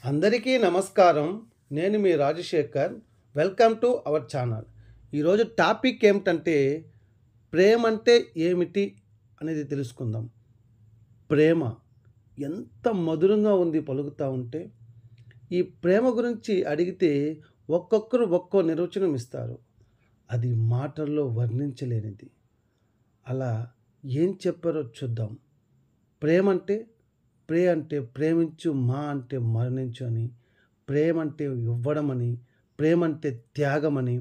అందరికీ నమస్కారం. నేను మీ Rajashekar. Welcome to our channel. ఈరోజు టాపిక్ ఏమిటంటే ప్రేమ అంటే ఏమిటి అనేది తెలుసుకుందాం. ప్రేమ ఎంత మధురంగా ఉంది పలుకుతా ఉంటే. ఈ ప్రేమ గురించి అడిగితే ఒక్కొక్కరు ఒక్కో నిర్వచనం ఇస్తారు. అది మాటల్లో వర్ణించలేనిది. అలా ఏం చెప్పారో చూద్దాం. ప్రేమ అంటే అంటే ప్రేమించు, మా అంటే మరణించు అని, ప్రేమ అంటే ఇవ్వడమని, ప్రేమ అంటే త్యాగమని,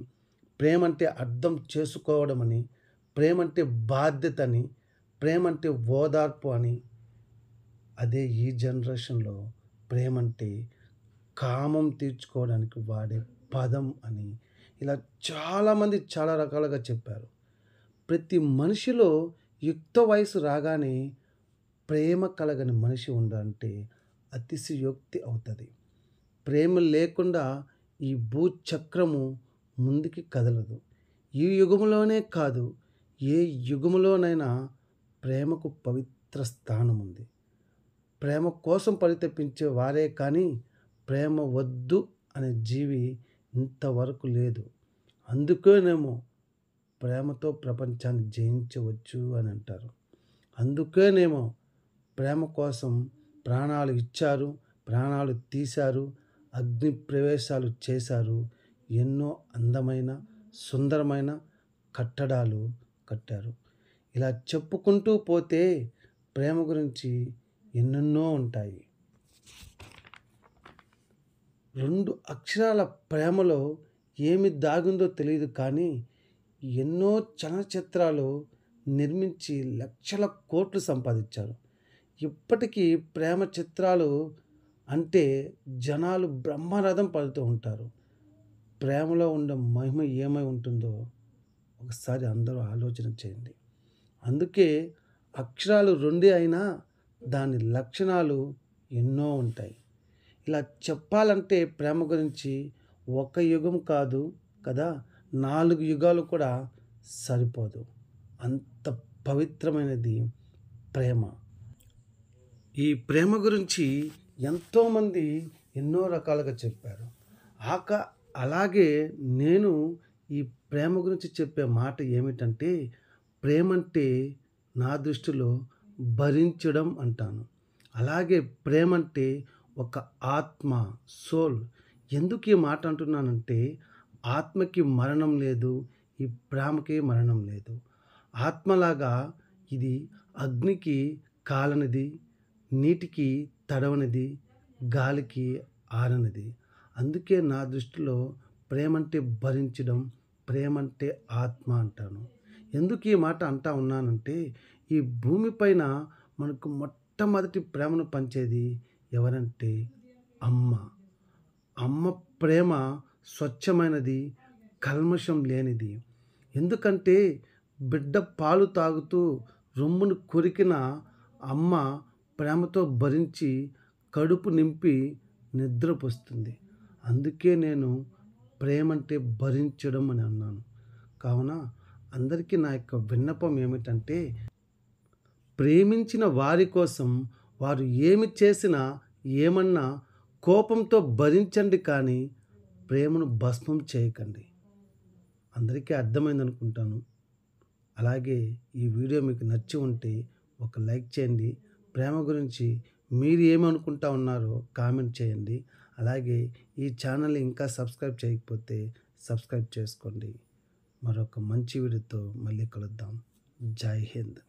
ప్రేమ అంటే అర్థం చేసుకోవడమని, ప్రేమ అంటే బాధ్యత అని, ప్రేమ అంటే ఓదార్పు అని. అదే ఈ జనరేషన్లో ప్రేమ అంటే కామం తీర్చుకోవడానికి వాడే పదం అని, ఇలా చాలామంది చాలా రకాలుగా చెప్పారు. ప్రతి మనిషిలో యుక్త వయసు రాగానే ప్రేమ కలగని మనిషి ఉండంటే అతిశయోక్తి అవుతుంది. ప్రేమ లేకుండా ఈ భూచక్రము ముందుకి కదలదు. ఈ యుగంలోనే కాదు, ఏ యుగంలోనైనా ప్రేమకు పవిత్ర స్థానం ఉంది. ప్రేమ కోసం పరితపించే వారే కానీ ప్రేమ వద్దు అనే జీవి ఇంతవరకు లేదు. అందుకేనేమో ప్రేమతో ప్రపంచాన్ని జయించవచ్చు అని అంటారు. అందుకేనేమో ప్రేమ కోసం ప్రాణాలు ఇచ్చారు, ప్రాణాలు తీశారు, అగ్ని ప్రవేశాలు చేశారు, ఎన్నో అందమైన సుందరమైన కట్టడాలు కట్టారు. ఇలా చెప్పుకుంటూ పోతే ప్రేమ గురించి ఎన్నెన్నో ఉంటాయి. 2 అక్షరాల ప్రేమలో ఏమి దాగుందో తెలియదు కానీ ఎన్నో చలనచిత్రాలు నిర్మించి లక్షల కోట్లు సంపాదించారు. ఇప్పటికీ ప్రేమ చిత్రాలు అంటే జనాలు బ్రహ్మరథం పడుతూ ఉంటారు. ప్రేమలో ఉండే మహిమ ఏమై ఉంటుందో ఒకసారి అందరూ ఆలోచన చేయండి. అందుకే అక్షరాలు 2 అయినా దాని లక్షణాలు ఎన్నో ఉంటాయి. ఇలా చెప్పాలంటే ప్రేమ గురించి ఒక యుగం కాదు కదా, 4 యుగాలు కూడా సరిపోదు. అంత పవిత్రమైనది ప్రేమ. ఈ ప్రేమ గురించి ఎంతోమంది ఎన్నో రకాలుగా చెప్పారు. అలాగే నేను ఈ ప్రేమ గురించి చెప్పే మాట ఏమిటంటే, ప్రేమ అంటే నా దృష్టిలో భరించడం అంటాను. అలాగే ప్రేమ అంటే ఒక ఆత్మ, సోల్. ఎందుకు ఈ మాట అంటున్నానంటే, ఆత్మకి మరణం లేదు, ఈ ప్రేమకి మరణం లేదు. ఆత్మలాగా ఇది అగ్నికి కాలనిది, నీటికి తడవనిది, గాలికి ఆరనిది. అందుకే నా దృష్టిలో ప్రేమ అంటే భరించడం, ప్రేమ అంటే ఆత్మ అంటాను. ఎందుకు ఈ మాట అంటా ఉన్నానంటే, ఈ భూమిపైన మనకు మొట్టమొదటి ప్రేమను పంచేది ఎవరంటే అమ్మ. అమ్మ ప్రేమ స్వచ్ఛమైనది, కల్మషం లేనిది. ఎందుకంటే బిడ్డ పాలు తాగుతూ రొమ్మును కొరికిన అమ్మ ప్రేమతో భరించి కడుపు నింపి నిద్రపోస్తుంది. అందుకే నేను ప్రేమ అంటే భరించడం అని అన్నాను. కావున అందరికీ నా యొక్క విన్నపం ఏమిటంటే, ప్రేమించిన వారి కోసం వారు ఏమి చేసినా ఏమన్నా కోపంతో భరించండి కానీ ప్రేమను భస్మం చేయకండి. అందరికీ అర్థమైంది అనుకుంటాను. అలాగే ఈ వీడియో మీకు నచ్చి ఉంటే ఒక లైక్ చేయండి. ప్రేమ గురించి మీరు ఏమనుకుంటా ఉన్నారో కామెంట్ చేయండి. అలాగే ఈ ఛానల్ని ఇంకా సబ్స్క్రైబ్ చేయకపోతే సబ్స్క్రైబ్ చేసుకోండి. మరొక మంచి వీడియోతో మళ్ళీ కలుద్దాం. జై హింద్.